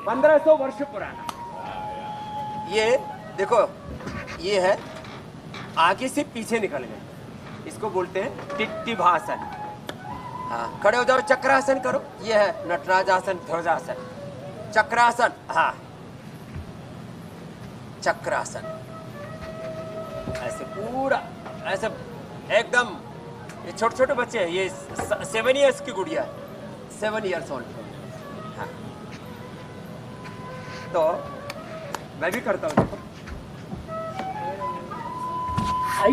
1500 वर्ष पुराना। ये देखो, ये है आगे से पीछे निकल गए, इसको बोलते हैं टिट्टिभासन। हाँ, खड़े हो जाओ, चक्रासन करो। ये है नटराजासन, ध्वजासन, चक्रासन। हाँ, चक्रासन। ऐसे पूरा ऐसे एकदम। ये छोटे छोटे बच्चे हैं, ये 7 इयर्स की गुड़िया है, 7 इयर्स ओल्ड। हाँ, तो मैं भी करता हूँ। देखो,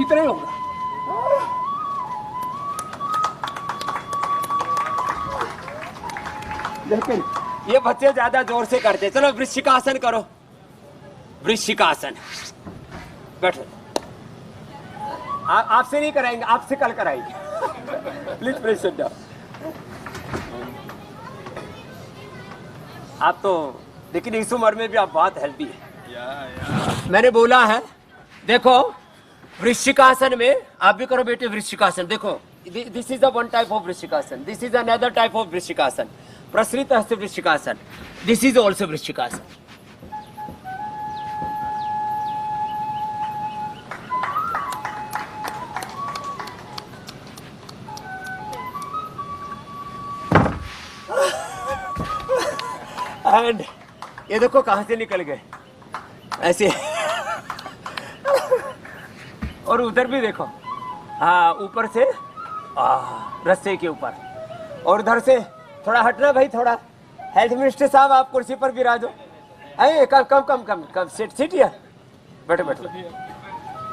इतना ही होगा। लेकिन ये बच्चे ज्यादा जोर से करते। चलो वृश्चिकासन करो, वृश्चिकासन। बैठो। आपसे नहीं कराएंगे, आपसे कल कराएंगे। Please please sit down. आप तो लेकिन इस उम्र में भी आप बहुत हेल्दी है। मैंने बोला है, देखो वृश्चिकासन में आप भी करो बेटे वृश्चिकासन। देखो, this is the one type of vrischikasana, this is another type of vrischikasana. Prasarita hasta vrischikasana, this is also vrischikasana. And ये देखो कहां से निकल गए ऐसे। और उधर भी देखो, हाँ, ऊपर से रस्से के ऊपर। और उधर से थोड़ा हटना भाई, थोड़ा। हेल्थ मिनिस्टर साहब, आप कुर्सी पर विराजो। अरे कम कम कम कम कम, सिट सिट यार, बैठो बैठो,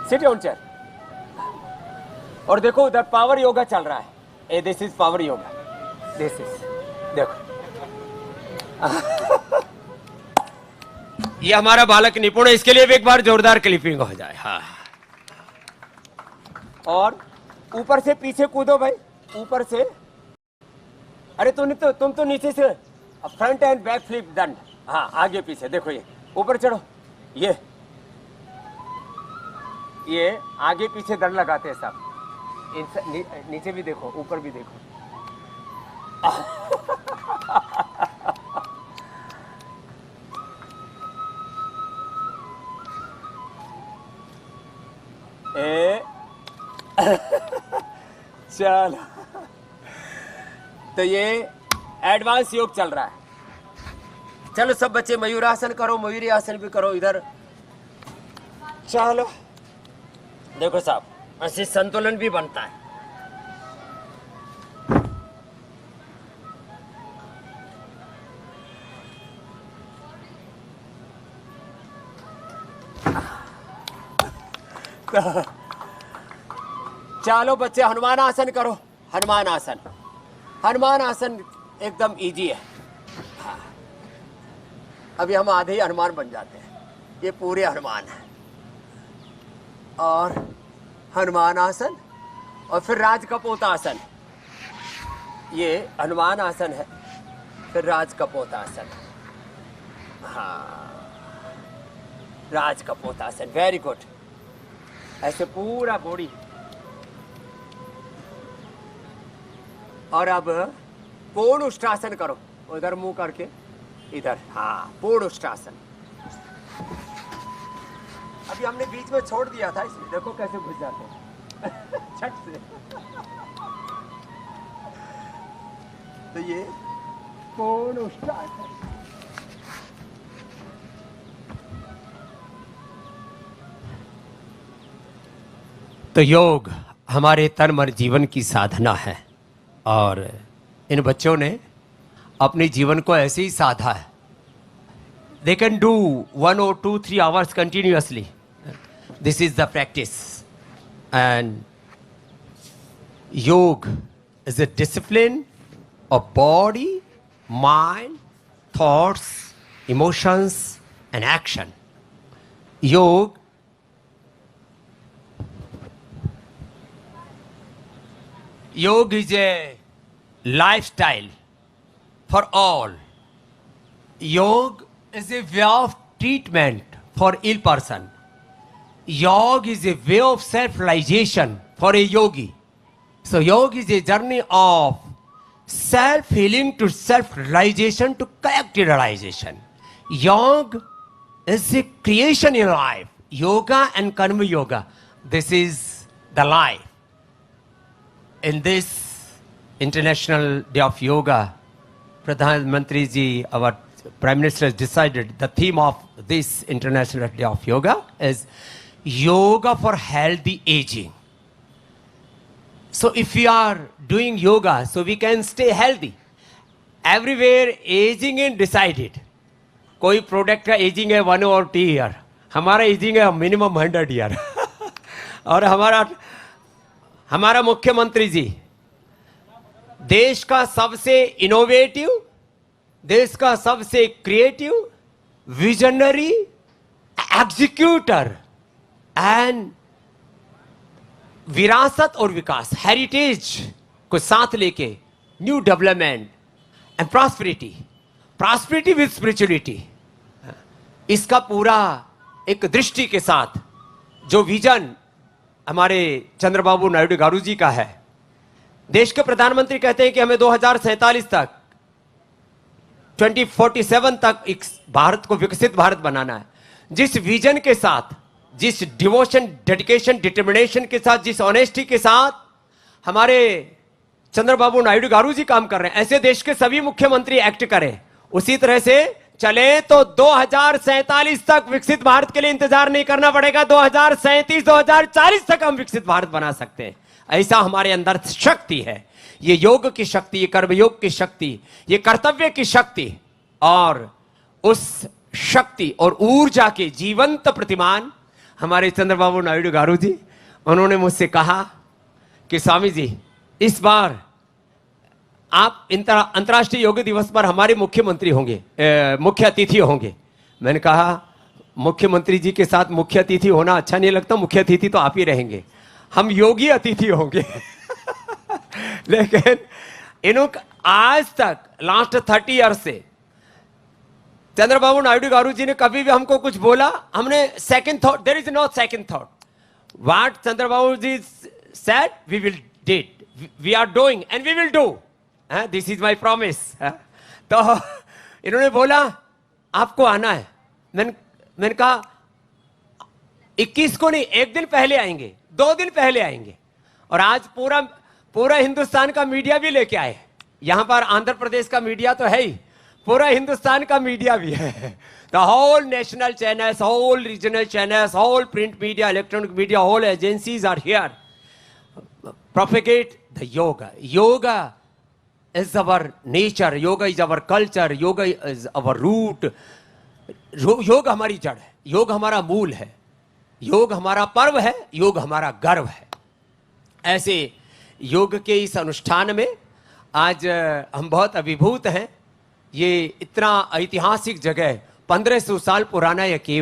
सिट ऑन चेयर। और देखो उधर पावर योगा चल रहा है। Ah this is power yoga, this is, देखो। ये हमारा बालक निपुण है, इसके लिए भी एक बार जोरदार क्लिपिंग हो जाए। हाँ, और ऊपर से पीछे कूदो भाई, ऊपर से। अरे तुम तो नीचे से फ्रंट एंड बैक फ्लिप दंड। हाँ, आगे पीछे देखो, ये ऊपर चढ़ो। ये आगे पीछे दंड लगाते हैं सब। नीचे भी देखो, ऊपर भी देखो। चलो, तो ये एडवांस योग चल रहा है। चलो सब बच्चे मयूरासन करो, मयूरी आसन भी करो इधर। चलो देखो साहब, ऐसे संतुलन भी बनता है। चलो बच्चे हनुमान आसन करो, हनुमान आसन। हनुमान आसन एकदम इजी है। हाँ, अभी हम आधे ही हनुमान बन जाते हैं, ये पूरे हनुमान है। और हनुमान आसन, और फिर राज कपोत आसन। ये हनुमान आसन है, फिर राज कपोत आसन। हाँ, राज कपोत आसन, वेरी गुड। ऐसे पूरा बॉडी। और अब पूर्ण उष्ट्रासन करो, उधर मुंह करके इधर। हाँ, पूर्ण उष्ट्रासन। अभी हमने बीच में छोड़ दिया था, इसलिए देखो कैसे घुस जाते हैं छट से। तो ये पूर्ण उष्ट्रासन। तो योग हमारे तन मन जीवन की साधना है, और इन बच्चों ने अपने जीवन को ऐसे ही साधा है। They can do 1 or 2, 3 hours continuously. This is the practice. And yoga is a discipline of body, mind, thoughts, emotions, and action. Yoga is a lifestyle for all. Yoga is a way of treatment for ill person. Yoga is a way of self-realization for a yogi. So yoga is a journey of self-healing to self-realization to collective realization. Yoga is a creation in life. Yoga and Karma Yoga. This is the life. In this International Day of Yoga, Pradhan Mantri ji, our Prime Minister, has decided the theme of this International Day of Yoga is Yoga for Healthy Aging. So if we are doing yoga, so we can stay healthy. Everywhere aging is decided. कोई product का ageing है 1 और 2 year, हमारा ageing है minimum 100 year. और हमारा मुख्यमंत्री जी देश का सबसे इनोवेटिव, देश का सबसे क्रिएटिव, विजनरी, एग्जीक्यूटर एंड विरासत और विकास, हेरिटेज को साथ लेके new development and prosperity with spirituality, इसका पूरा एक दृष्टि के साथ जो विजन हमारे चंद्रबाबू नायडू गारू जी का है। देश के प्रधानमंत्री कहते हैं कि हमें 2047 तक 2047 तक एक भारत को विकसित भारत बनाना है। जिस विजन के साथ, जिस डिवोशन, डेडिकेशन, डिटर्मिनेशन के साथ, जिस ऑनेस्टी के साथ हमारे चंद्रबाबू नायडू गारू जी काम कर रहे हैं, ऐसे देश के सभी मुख्यमंत्री एक्ट करें, उसी तरह से चले तो 2047 तक विकसित भारत के लिए इंतजार नहीं करना पड़ेगा। 2037, 2040 तक हम विकसित भारत बना सकते हैं। ऐसा हमारे अंदर शक्ति है। ये योग की शक्ति, ये कर्मयोग की शक्ति, ये कर्तव्य की शक्ति, और उस शक्ति और ऊर्जा के जीवंत प्रतिमान हमारे चंद्रबाबू नायडू गारू जी, उन्होंने मुझसे कहा कि स्वामी जी इस बार आप अंतर्राष्ट्रीय योग दिवस पर हमारे मुख्यमंत्री होंगे, मुख्य अतिथि होंगे। मैंने कहा मुख्यमंत्री जी के साथ मुख्य अतिथि होना अच्छा नहीं लगता, मुख्य अतिथि तो आप ही रहेंगे, हम योगी अतिथि होंगे। लेकिन इन्हों आज तक लास्ट 30 ईयर से चंद्रबाबू नायडू गारू जी ने कभी भी हमको कुछ बोला, हमने second thought, there is no second thought, what Chandrababu ji said we will did, we are doing and we will do, this is my promise. तो इन्होंने बोला आपको आना है। मैंने कहा 21 को नहीं, एक दिन पहले आएंगे, 2 दिन पहले आएंगे। और आज पूरा हिंदुस्तान का मीडिया भी लेके आए। यहां पर आंध्र प्रदेश का मीडिया तो है ही, पूरा हिंदुस्तान का मीडिया भी है। The whole national channels, whole regional channels, whole print media, electronic media, whole agencies are here, propagate the yoga. Yoga is our nature, yoga is our culture, yoga is our root. योग हमारी जड़ है, योग हमारा मूल है, योग हमारा पर्व है, योग हमारा गर्व है। ऐसे योग के इस अनुष्ठान में आज हम बहुत अभिभूत हैं। ये इतना ऐतिहासिक जगह, 1500 साल पुराना यह केव